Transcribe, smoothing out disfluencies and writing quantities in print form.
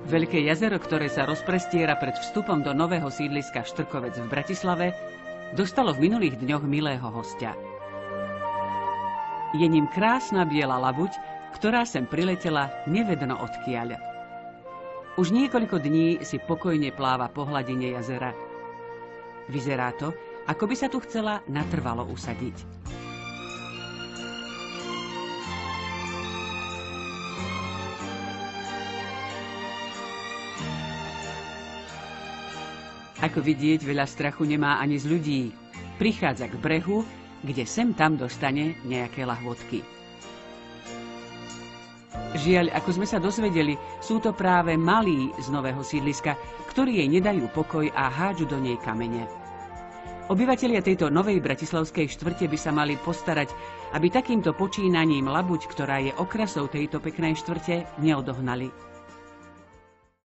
Veľké jazero, ktoré sa rozprestiera pred vstupom do nového sídliska Štrkovec v Bratislave, dostalo v minulých dňoch milého hostia. Je ním krásna biela labuť, ktorá sem priletela nevedno odkiaľ. Už niekoľko dní si pokojne pláva po hladine jazera. Vyzerá to, ako by sa tu chcela natrvalo usadiť. Ako vidieť, veľa strachu nemá ani z ľudí. Prichádza k brehu, kde sem tam dostane nejaké lahôdky. Žiaľ, ako sme sa dozvedeli, sú to práve malí z nového sídliska, ktorí jej nedajú pokoj a hádžu do nej kamene. Obyvatelia tejto novej bratislavskej štvrte by sa mali postarať, aby takýmto počínaním labuť, ktorá je okrasou tejto peknej štvrte, neodohnali.